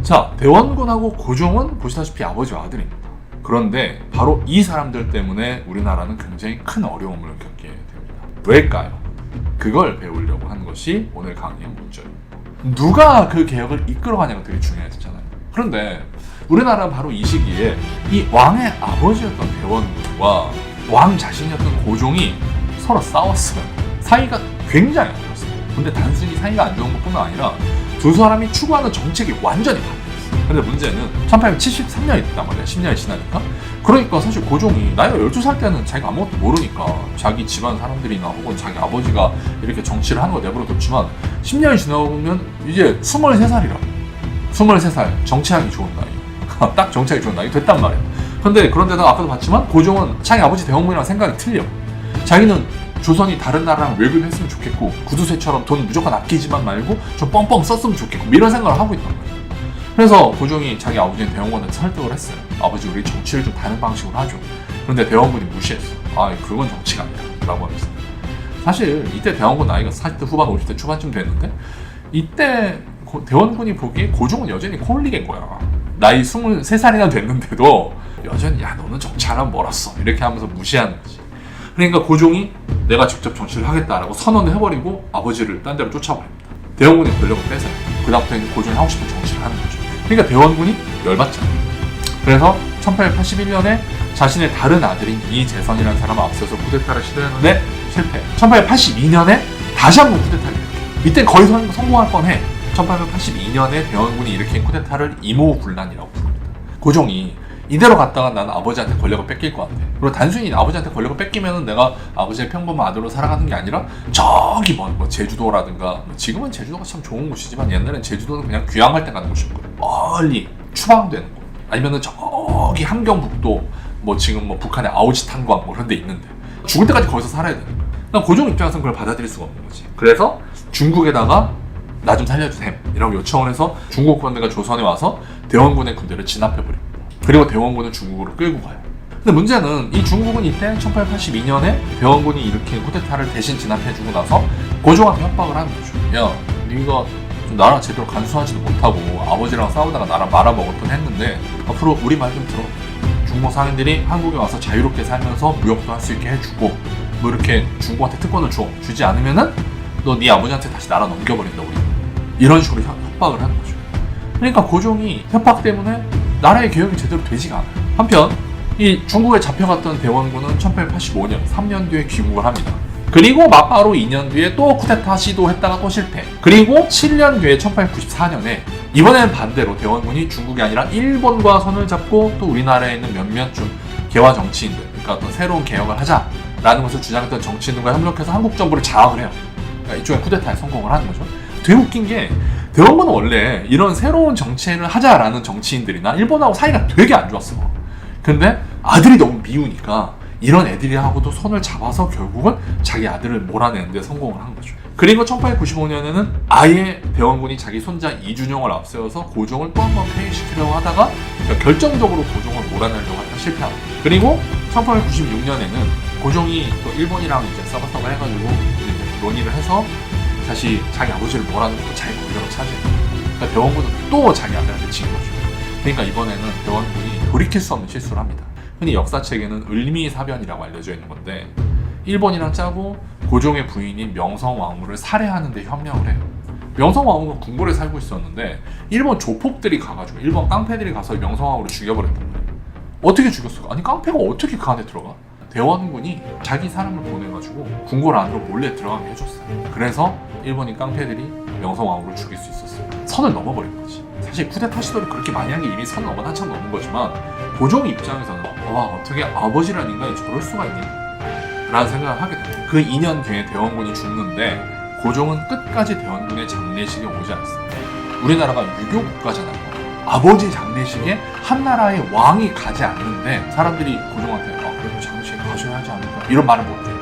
자, 대원군하고 고종은 보시다시피 아버지와 아들입니다. 그런데 바로 이 사람들 때문에 우리나라는 굉장히 큰 어려움을 겪게 됩니다. 왜일까요? 그걸 배우려고 하는 것이 오늘 강의의 문제입니다. 누가 그 개혁을 이끌어가냐가 되게 중요해지잖아요. 그런데 우리나라는 바로 이 시기에 이 왕의 아버지였던 대원군과 왕 자신이었던 고종이 서로 싸웠어요. 사이가 굉장히 안 좋았어요. 근데 단순히 사이가 안 좋은 것뿐만 아니라 두 사람이 추구하는 정책이 완전히 반대했어요. 근데 문제는 1873년이 됐단 말이야. 10년이 지나니까. 그러니까 사실 고종이 나이가 12살 때는 자기가 아무것도 모르니까 자기 집안 사람들이나 혹은 자기 아버지가 이렇게 정치를 하는 거 내버려뒀지만 10년이 지나면 이제 23살이라. 23살 정치하기 좋은 나이. 딱 정치하기 좋은 나이 됐단 말이야. 근데 그런데다가 아까도 봤지만 고종은 자기 아버지 대원군이랑 생각이 틀려. 자기는 조선이 다른 나라랑 외교했으면 좋겠고 구두쇠처럼 돈 무조건 아끼지만 말고 좀 뻥뻥 썼으면 좋겠고 이런 생각을 하고 있단 말이야. 그래서 고종이 자기 아버지인 대원군한테 설득을 했어요. 아버지 우리 정치를 좀 다른 방식으로 하죠. 그런데 대원군이 무시했어. 아 그건 정치가 아니야 라고 하면서. 사실 이때 대원군 나이가 40대 후반 50대 초반쯤 됐는데 이때 대원군이 보기에 고종은 여전히 콜리겐 거야. 나이 23살이나 됐는데도 여전히 야 너는 정치하려면 멀었어 이렇게 하면서 무시하는 거지. 그러니까 고종이 내가 직접 정치를 하겠다라고 선언을 해버리고 아버지를 딴 데로 쫓아버립니다. 대원군이 권력을 뺏어요. 그다음부터 고종이 하고 싶은 정치를 하는 거죠. 그러니까 대원군이 열받잖아요. 그래서 1881년에 자신의 다른 아들인 이재선이라는 사람을 앞서서 쿠데타를 시도했는데 실패. 1882년에 다시 한번 쿠데타를 일으켜. 이땐 거의 성공할 뻔해. 1882년에 대원군이 일으킨 쿠데타를 이모군란이라고 부릅니다. 고종이 이대로 갔다가 나는 아버지한테 권력을 뺏길 것 같아. 그리고 단순히 아버지한테 권력을 뺏기면은 내가 아버지의 평범한 아들로 살아가는 게 아니라 저기 뭐 제주도라든가 지금은 제주도가 참 좋은 곳이지만 옛날엔 제주도는 그냥 귀향할 때 가는 곳이었거든. 멀리 추방되는 곳. 아니면은 저기 함경북도 뭐 지금 뭐 북한의 아오지탄광 뭐 그런 데 있는데 죽을 때까지 거기서 살아야 되는 거야. 난 고종 입장에서는 그걸 받아들일 수가 없는 거지. 그래서 중국에다가 나 좀 살려주셈 이라고 요청을 해서 중국 군대가 조선에 와서 대원군의 군대를 진압해버립니다. 그리고 대원군은 중국으로 끌고 가요. 근데 문제는 이 중국은 이때 1882년에 대원군이 일으킨 쿠데타를 대신 진압해주고 나서 고종한테 협박을 하는 거죠. 야, 네가 좀 나랑 제대로 간수하지도 못하고 아버지랑 싸우다가 나랑 말아먹을 뻔 했는데 앞으로 우리 말 좀 들어. 중국 상인들이 한국에 와서 자유롭게 살면서 무역도 할 수 있게 해주고 뭐 이렇게 중국한테 특권을 주지 않으면은 너 네 아버지한테 다시 나라 넘겨버린다 우리. 이런 식으로 협박을 하는 거죠. 그러니까 고종이 협박 때문에 나라의 개혁이 제대로 되지가 않아요. 한편 이 중국에 잡혀갔던 대원군은 1885년 3년 뒤에 귀국을 합니다. 그리고 맞바로 2년 뒤에 또 쿠데타 시도했다가 또 실패. 그리고 7년 뒤에 1894년에 이번에는 반대로 대원군이 중국이 아니라 일본과 손을 잡고 또 우리나라에 있는 몇몇 좀 개화 정치인들, 그러니까 어떤 새로운 개혁을 하자라는 것을 주장했던 정치인들과 협력해서 한국 정부를 장악을 해요. 그러니까 이쪽에 쿠데타에 성공을 하는 거죠. 되게 웃긴 게 대원군은 원래 이런 새로운 정치를 하자라는 정치인들이나 일본하고 사이가 되게 안 좋았어. 근데 아들이 너무 미우니까 이런 애들이하고도 손을 잡아서 결국은 자기 아들을 몰아내는데 성공을 한 거죠. 그리고 1895년에는 아예 대원군이 자기 손자 이준용을 앞세워서 고종을 또 한 번 폐위시키려고 하다가 그러니까 결정적으로 고종을 몰아내려고 하다가 실패합니다. 그리고 1896년에는 고종이 또 일본이랑 이제 싸바싸바 해가지고 이제 논의를 해서 다시 자기 아버지를 몰아내고 자기 권력을 차지해요. 그러니까 대원군은 또 자기 아들한테 진 거죠. 그러니까 이번에는 대원군이 돌이킬 수 없는 실수를 합니다. 흔히 역사책에는 을미사변이라고 알려져 있는 건데 일본이랑 짜고 고종의 부인인 명성왕후를 살해하는 데 협력을 해요. 명성왕후가 궁궐에 살고 있었는데 일본 조폭들이 가가지고 일본 깡패들이 가서 명성왕후를 죽여버렸단 말이에요. 어떻게 죽였을까? 아니 깡패가 어떻게 그 안에 들어가? 대원군이 자기 사람을 보내가지고 궁궐 안으로 몰래 들어가게 해줬어요. 그래서 일본인 깡패들이 명성왕후를 죽일 수 있었어요. 선을 넘어버린 거지. 사실 쿠데타 시도를 그렇게 많이 한 게 이미 선 넘은 한참 넘은 거지만 고종 입장에서는 와 어떻게 아버지란 인간이 저럴 수가 있니? 라는 생각을 하게 됩니다. 그 2년 뒤에 대원군이 죽는데 고종은 끝까지 대원군의 장례식에 오지 않습니다. 우리나라가 유교 국가잖아요. 아버지 장례식에 한 나라의 왕이 가지 않는데 사람들이 고종한테 그래도 장례식에 가셔야 하지 않을까 이런 말을 못해요.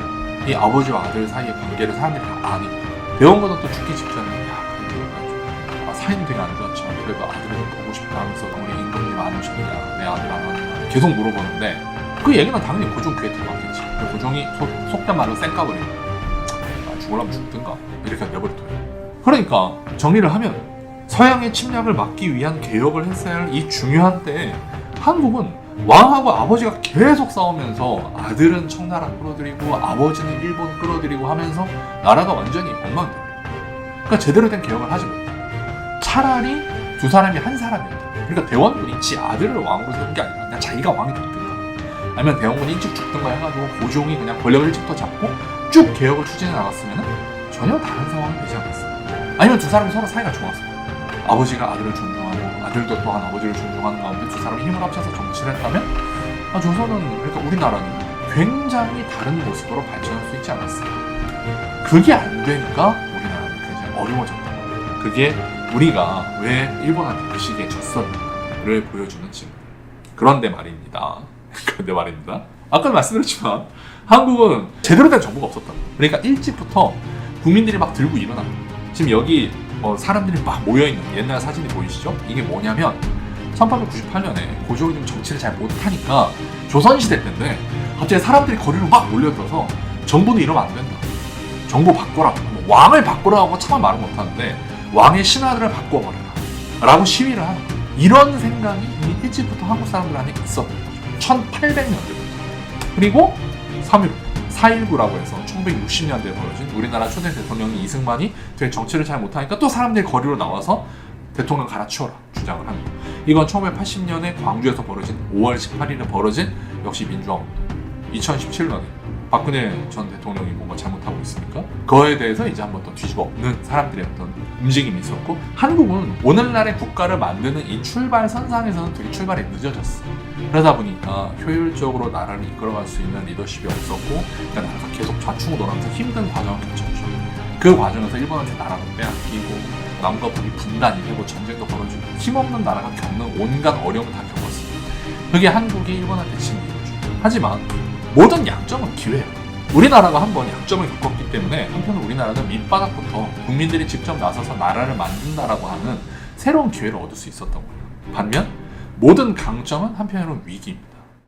이 아버지와 아들 사이의 관계를 사람들이 다 아니까 대원군은 또 죽기 직전에 사이는 되게 안 좋았죠. 그래도 아들을 좀 보고 싶다 하면서 우리 임금님 안 오셨냐 내 아들 안 왔냐 계속 물어보는데 그 얘기는 당연히 고종 귀에 들어갔겠지. 고종이 속된 말로 쌩까버리고 죽으려면 죽든가 이렇게 내버려둬요. 그러니까 정리를 하면 서양의 침략을 막기 위한 개혁을 했어야 할 이 중요한 때에 한국은 왕하고 아버지가 계속 싸우면서 아들은 청나라 끌어들이고 아버지는 일본 끌어들이고 하면서 나라가 완전히 엉망이에요. 그러니까 제대로 된 개혁을 하지 못해. 차라리 두 사람이 한 사람이었다. 그러니까 대원군이 지 아들을 왕으로 세운 게 아니라 그냥 자기가 왕이 됐든가, 아니면 대원군이 일찍 죽든가 해가지고 고종이 그냥 권력을 일찍부터 잡고 쭉 개혁을 추진해 나갔으면 전혀 다른 상황이 되지 않았어요. 아니면 두 사람이 서로 사이가 좋았어요. 아버지가 아들을 존중하고 아들도 또한 아버지를 존중하는 가운데 두 사람이 힘을 합쳐서 정치를 했다면 조선은, 그러니까 우리나라는 굉장히 다른 모습으로 발전할 수 있지 않았어요. 그게 안 되니까 우리나라는 굉장히 어려워졌던 거예요. 그게 우리가 왜 일본한테 그 시기에 졌었는가를 보여주는 증거. 그런데 말입니다. 아까 말씀드렸지만 한국은 제대로 된 정부가 없었다. 그러니까 일찍부터 국민들이 막 들고 일어나. 지금 여기 사람들이 막 모여있는 옛날 사진이 보이시죠? 이게 뭐냐면 1898년에 고종이 정치를 잘 못하니까 조선시대 때인데 갑자기 사람들이 거리로 막 몰려들어서 정부는 이러면 안 된다. 정부 바꿔라. 왕을 바꾸라고 차마 말은 못하는데 왕의 신하들을 바꿔버려라 라고 시위를 하는 거예요. 이런 생각이 이미 일찍부터 한국 사람들한테 있었던 거죠. 1800년대부터. 그리고 4.19라고 해서 1960년대에 벌어진 우리나라 초대 대통령인 이승만이 되게 정치를 잘 못하니까 또 사람들이 거리로 나와서 대통령 갈아치워라 주장을 합니다. 이건 1980년에 광주에서 벌어진 5월 18일에 벌어진 역시 민주화운동. 2017년에 박근혜 전 대통령이 뭔가 잘못하고 있으니까 그거에 대해서 이제 한번 더 뒤집어 엎는 사람들의 어떤 움직임이 있었고, 한국은 오늘날의 국가를 만드는 이 출발선상에서는 되게 출발이 늦어졌어. 그러다 보니까 효율적으로 나라를 이끌어갈 수 있는 리더십이 없었고, 그러니까 나라가 계속 좌충우돌 하면서 힘든 과정을 거쳤죠. 그 과정에서 일본한테 나라를 빼앗기고 남과 북이 분단이 되고 전쟁도 벌어지고 힘없는 나라가 겪는 온갖 어려움을 다 겪었어요. 그게 한국이 일본한테 진 이유죠. 하지만 모든 약점은 기회예요. 우리나라가 한번 약점을 겪었기 때문에 한편으로 우리나라는 밑바닥부터 국민들이 직접 나서서 나라를 만든다라고 하는 새로운 기회를 얻을 수 있었던 거예요. 반면 모든 강점은 한편으로는 위기입니다.